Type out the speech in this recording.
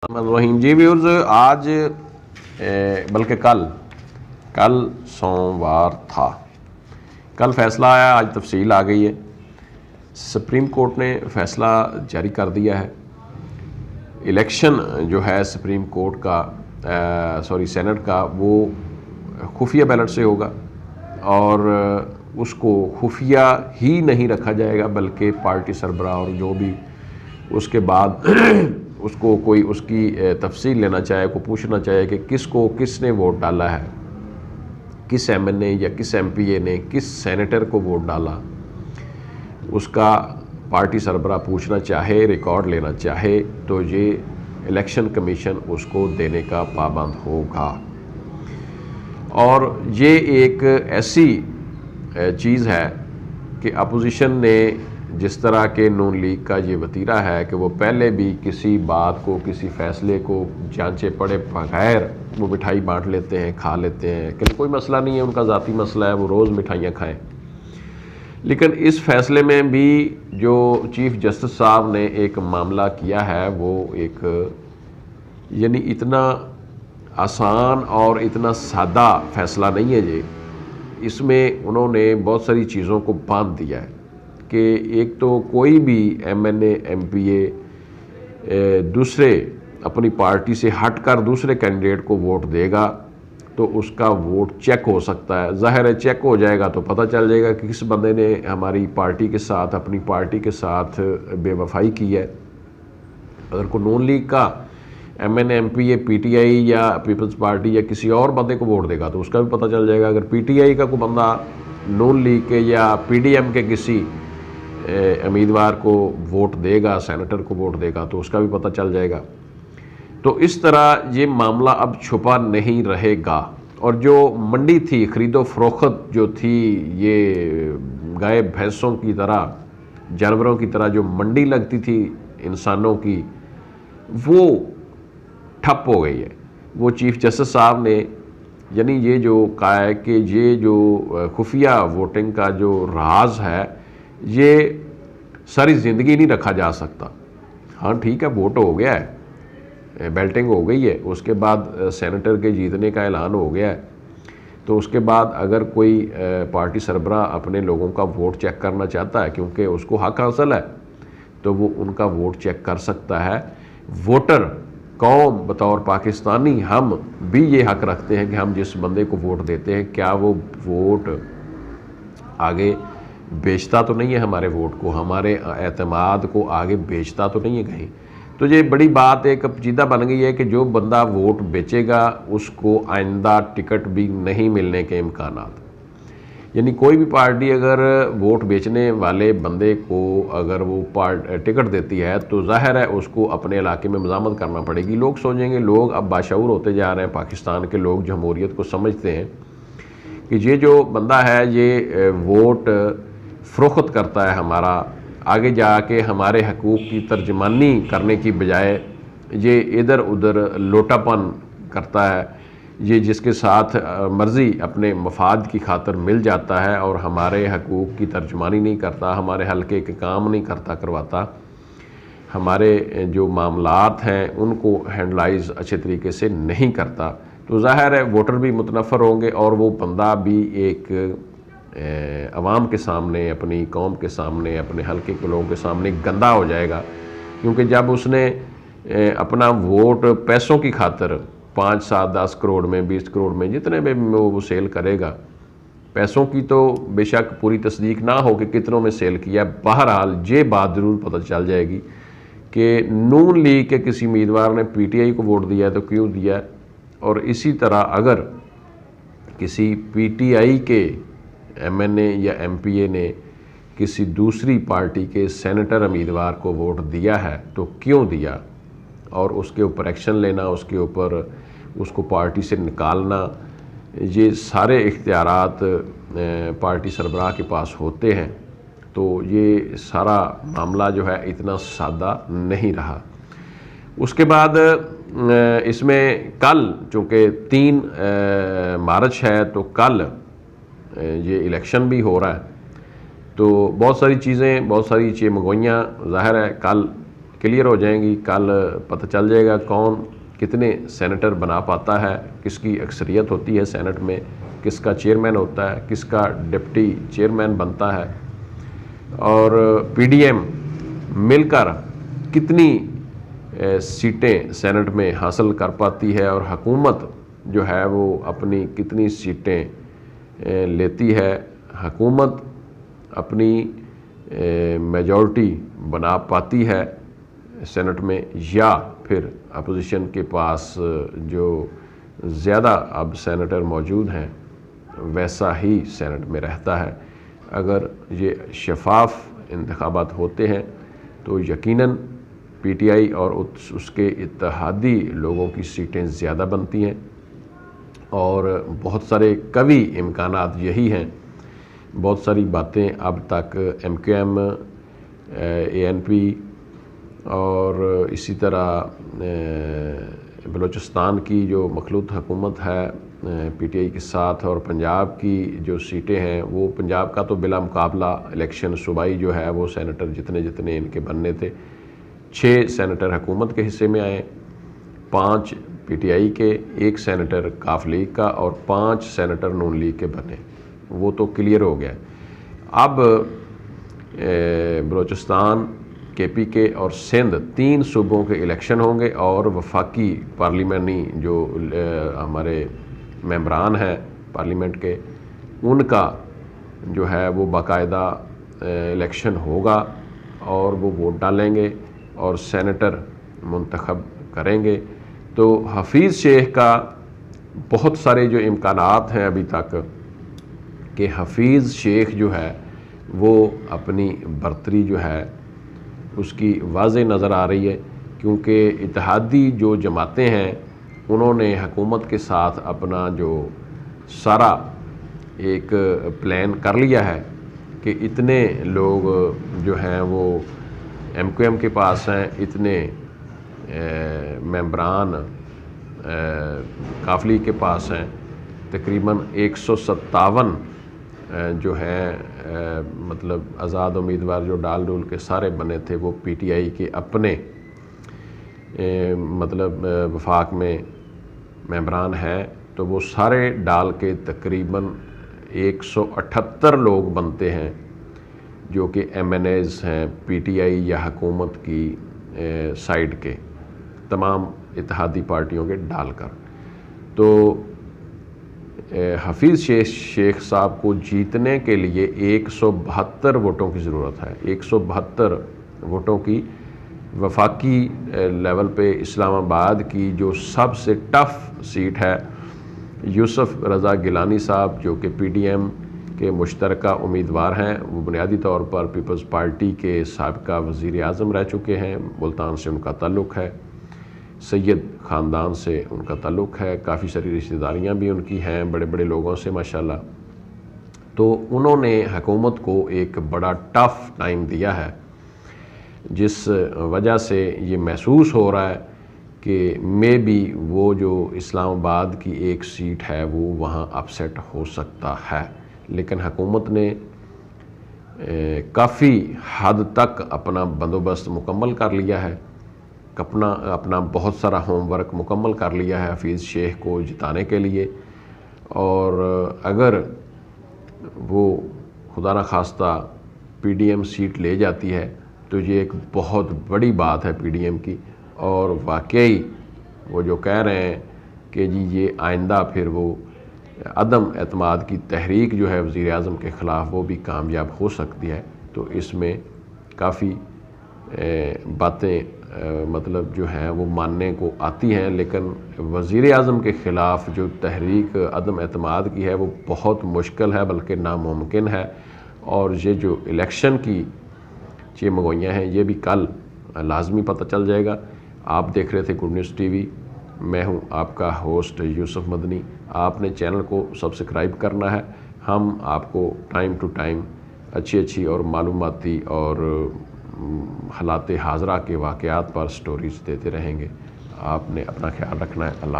الرحیم جی ویورز، آج بلکہ کل سوموار تھا، کل فیصلہ آیا، آج تفصیل آ گئی ہے۔ سپریم کورٹ نے فیصلہ جاری کر دیا ہے۔ الیکشن جو ہے سپریم کورٹ کا سینٹ کا، وہ خفیہ بیلٹ سے ہوگا، اور اس کو خفیہ ہی نہیں رکھا جائے گا، بلکہ پارٹی سربراہ اور جو بھی اس کے بعد اس کو کوئی اس کی تفصیل لینا چاہے، کو پوچھنا چاہے کہ کس نے ووٹ ڈالا ہے، کس ایم این اے یا کس ایم پی اے نے کس سینیٹر کو ووٹ ڈالا، اس کا پارٹی سربراہ پوچھنا چاہے، ریکارڈ لینا چاہے، تو یہ الیکشن کمیشن اس کو دینے کا پابند ہوگا۔ اور یہ ایک ایسی چیز ہے کہ اپوزیشن نے جس طرح کہ نون لیگ کا یہ وتیرہ ہے کہ وہ پہلے بھی کسی بات کو، کسی فیصلے کو جانچے پڑے بغیر وہ مٹھائی بانٹ لیتے ہیں، کھا لیتے ہیں، کہ کوئی مسئلہ نہیں ہے، ان کا ذاتی مسئلہ ہے، وہ روز مٹھائیاں کھائیں۔ لیکن اس فیصلے میں بھی جو چیف جسٹس صاحب نے ایک معاملہ کیا ہے، وہ ایک یعنی اتنا آسان اور اتنا سادہ فیصلہ نہیں ہے جی۔ اس میں انہوں نے بہت ساری چیزوں کو باندھ دیا ہے کہ ایک تو کوئی بھی M N A, M P اے دوسرے اپنی پارٹی سے ہٹ کر دوسرے کینڈیڈیٹ کو ووٹ دے گا تو اس کا ووٹ چیک ہو سکتا ہے۔ ظاہر ہے چیک ہو جائے گا تو پتہ چل جائے گا کہ کس بندے نے ہماری پارٹی کے ساتھ، اپنی پارٹی کے ساتھ بے وفائی کی ہے۔ اگر کوئی نون لیگ کا M N A, M P A P T I یا پیپلز پارٹی یا کسی اور بندے کو ووٹ دے گا تو اس کا بھی پتہ چل جائے گا۔ اگر پی ٹی آئی کا کوئی بندہ نون لیگ کے یا پی ڈی ایم کے کسی امیدوار کو ووٹ دے گا، سینیٹر کو ووٹ دے گا، تو اس کا بھی پتہ چل جائے گا۔ تو اس طرح یہ معاملہ اب چھپا نہیں رہے گا۔ اور جو منڈی تھی، خرید و فروخت جو تھی، یہ گائے بھینسوں کی طرح، جانوروں کی طرح جو منڈی لگتی تھی انسانوں کی، وہ ٹھپ ہو گئی ہے۔ وہ چیف جسٹس صاحب نے یعنی یہ جو کہا ہے کہ یہ جو خفیہ ووٹنگ کا جو راز ہے، یہ ساری زندگی نہیں رکھا جا سکتا۔ ہاں ٹھیک ہے، ووٹ ہو گیا ہے، بیلٹنگ ہو گئی ہے، اس کے بعد سینیٹر کے جیتنے کا اعلان ہو گیا ہے، تو اس کے بعد اگر کوئی پارٹی سربراہ اپنے لوگوں کا ووٹ چیک کرنا چاہتا ہے، کیونکہ اس کو حق حاصل ہے، تو وہ ان کا ووٹ چیک کر سکتا ہے۔ ووٹر قوم بطور پاکستانی ہم بھی یہ حق رکھتے ہیں کہ ہم جس بندے کو ووٹ دیتے ہیں، کیا وہ ووٹ آگے بیچتا تو نہیں ہے، ہمارے ووٹ کو، ہمارے اعتماد کو آگے بیچتا تو نہیں ہے کہیں۔ تو یہ بڑی بات ایک پیچیدہ بن گئی ہے کہ جو بندہ ووٹ بیچے گا اس کو آئندہ ٹکٹ بھی نہیں ملنے کے امکانات۔ یعنی کوئی بھی پارٹی اگر ووٹ بیچنے والے بندے کو اگر وہ ٹکٹ دیتی ہے تو ظاہر ہے اس کو اپنے علاقے میں مزاحمت کرنا پڑے گی۔ لوگ سوچیں گے، لوگ اب باشعور ہوتے جا رہے ہیں، پاکستان کے لوگ جمہوریت کو سمجھتے ہیں کہ یہ جو بندہ ہے یہ ووٹ فروخت کرتا ہے ہمارا، آگے جا کے ہمارے حقوق کی ترجمانی کرنے کی بجائے یہ ادھر ادھر لوٹا پن کرتا ہے، یہ جس کے ساتھ مرضی اپنے مفاد کی خاطر مل جاتا ہے اور ہمارے حقوق کی ترجمانی نہیں کرتا، ہمارے حلقے کے کام نہیں کرواتا، ہمارے جو معاملات ہیں ان کو ہینڈلائز اچھے طریقے سے نہیں کرتا، تو ظاہر ہے ووٹر بھی متنفر ہوں گے اور وہ بندہ بھی ایک عوام کے سامنے، اپنی قوم کے سامنے، اپنے حلقے کے لوگوں کے سامنے گندا ہو جائے گا۔ کیونکہ جب اس نے اپنا ووٹ پیسوں کی خاطر 5، 7، 10 کروڑ میں، 20 کروڑ میں، جتنے میں وہ سیل کرے گا، پیسوں کی تو بے شک پوری تصدیق نہ ہو کہ کتنوں میں سیل کیا، بہرحال یہ بات ضرور پتہ چل جائے گی کہ نون لیگ کے کسی امیدوار نے پی ٹی آئی کو ووٹ دیا ہے تو کیوں دیا ہے، اور اسی طرح اگر کسی پی ٹی آئی کے ایم این اے یا ایم پی اے نے کسی دوسری پارٹی کے سینیٹر امیدوار کو ووٹ دیا ہے تو کیوں دیا، اور اس کے اوپر ایکشن لینا، اس کے اوپر اس کو پارٹی سے نکالنا، یہ سارے اختیارات پارٹی سربراہ کے پاس ہوتے ہیں۔ تو یہ سارا معاملہ جو ہے اتنا سادہ نہیں رہا۔ اس کے بعد اس میں کل چونکہ 3 مارچ ہے تو کل یہ الیکشن بھی ہو رہا ہے، تو بہت ساری چیزیں، بہت ساری چیمگوئیاں ظاہر ہے کل کلیئر ہو جائیں گی. کل پتہ چل جائے گا کون کتنے سینیٹر بنا پاتا ہے, کس کی اکثریت ہوتی ہے سینٹ میں, کس کا چیئرمین ہوتا ہے, کس کا ڈپٹی چیئرمین بنتا ہے, اور پی ڈی ایم مل کر کتنی سیٹیں سینٹ میں حاصل کر پاتی ہے, اور حکومت جو ہے وہ اپنی کتنی سیٹیں لیتی ہے. حکومت اپنی میجورٹی بنا پاتی ہے سینٹ میں, یا پھر اپوزیشن کے پاس جو زیادہ اب سینیٹر موجود ہیں ویسا ہی سینٹ میں رہتا ہے. اگر یہ شفاف انتخابات ہوتے ہیں تو یقیناً پی ٹی آئی اور اس کے اتحادی لوگوں کی سیٹیں زیادہ بنتی ہیں, اور بہت سارے قوی امکانات یہی ہیں. بہت ساری باتیں اب تک ایم کیو ایم, اے این پی اور اسی طرح بلوچستان کی جو مخلوط حکومت ہے پی ٹی آئی کے ساتھ, اور پنجاب کی جو سیٹیں ہیں وہ پنجاب کا تو بلا مقابلہ الیکشن صوبائی جو ہے وہ سینیٹر جتنے ان کے بننے تھے 6 سینیٹر حکومت کے حصے میں آئے, 5 پی ٹی آئی کے, 1 سینیٹر کاف لیگ کا, اور 5 سینیٹر نون لیگ کے بنے. وہ تو کلیئر ہو گیا. اب بلوچستان, کے پی کے اور سندھ 3 صوبوں کے الیکشن ہوں گے, اور وفاقی پارلیمانی جو ہمارے ممبران ہیں پارلیمنٹ کے ان کا جو ہے وہ باقاعدہ الیکشن ہوگا, اور وہ ووٹ ڈالیں گے اور سینیٹر منتخب کریں گے. تو حفیظ شیخ کا بہت سارے جو امکانات ہیں ابھی تک کہ حفیظ شیخ جو ہے وہ اپنی برتری جو ہے اس کی واضح نظر آ رہی ہے, کیونکہ اتحادی جو جماعتیں ہیں انہوں نے حکومت کے ساتھ اپنا جو سارا ایک پلان کر لیا ہے کہ اتنے لوگ جو ہیں وہ ایم کیو ایم کے پاس ہیں, اتنے ممبران کاف لیگ کے پاس ہیں, تقریباً 157 جو ہیں مطلب آزاد امیدوار جو ڈال ڈول کے سارے بنے تھے وہ پی ٹی آئی کے اپنے مطلب وفاق میں ممبران ہیں, تو وہ سارے ڈال کے تقریباً 178 لوگ بنتے ہیں جو کہ ایم این ایز ہیں پی ٹی آئی یا حکومت کی سائڈ کے, تمام اتحادی پارٹیوں کے ڈال کر. تو حفیظ شیخ صاحب کو جیتنے کے لیے 172 ووٹوں کی ضرورت ہے. 172 ووٹوں کی. وفاقی لیول پہ اسلام آباد کی جو سب سے ٹف سیٹ ہے, یوسف رضا گیلانی صاحب جو کہ پی ڈی ایم کے مشترکہ امیدوار ہیں, وہ بنیادی طور پر پیپلز پارٹی کے سابقہ وزیر اعظم رہ چکے ہیں, ملتان سے ان کا تعلق ہے, سید خاندان سے ان کا تعلق ہے, کافی ساری رشتہ داریاں بھی ان کی ہیں بڑے بڑے لوگوں سے ماشاءاللہ. تو انہوں نے حکومت کو ایک بڑا ٹف ٹائم دیا ہے, جس وجہ سے یہ محسوس ہو رہا ہے کہ مے بی وہ جو اسلام آباد کی ایک سیٹ ہے وہ وہاں اپسیٹ ہو سکتا ہے. لیکن حکومت نے کافی حد تک اپنا بندوبست مکمل کر لیا ہے, اپنا بہت سارا ہوم ورک مکمل کر لیا ہے حفیظ شیخ کو جتانے کے لیے. اور اگر وہ خدا نخواستہ پی ڈی ایم سیٹ لے جاتی ہے تو یہ ایک بہت بڑی بات ہے پی ڈی ایم کی, اور واقعی وہ جو کہہ رہے ہیں کہ جی یہ آئندہ پھر وہ عدم اعتماد کی تحریک جو ہے وزیر اعظم کے خلاف وہ بھی کامیاب ہو سکتی ہے. تو اس میں کافی باتیں مطلب جو ہیں وہ ماننے کو آتی ہیں, لیکن وزیر اعظم کے خلاف جو تحریک عدم اعتماد کی ہے وہ بہت مشکل ہے بلکہ ناممکن ہے. اور یہ جو الیکشن کی چیمگوئیاں ہیں یہ بھی کل لازمی پتہ چل جائے گا. آپ دیکھ رہے تھے گڈ نیوز ٹی وی, میں ہوں آپ کا ہوسٹ یوسف مدنی. آپ نے چینل کو سبسکرائب کرنا ہے. ہم آپ کو ٹائم ٹو ٹائم اچھی اور معلوماتی اور حالات حاضرہ کے واقعات پر سٹوریز دیتے رہیں گے. آپ نے اپنا خیال رکھنا ہے. اللہ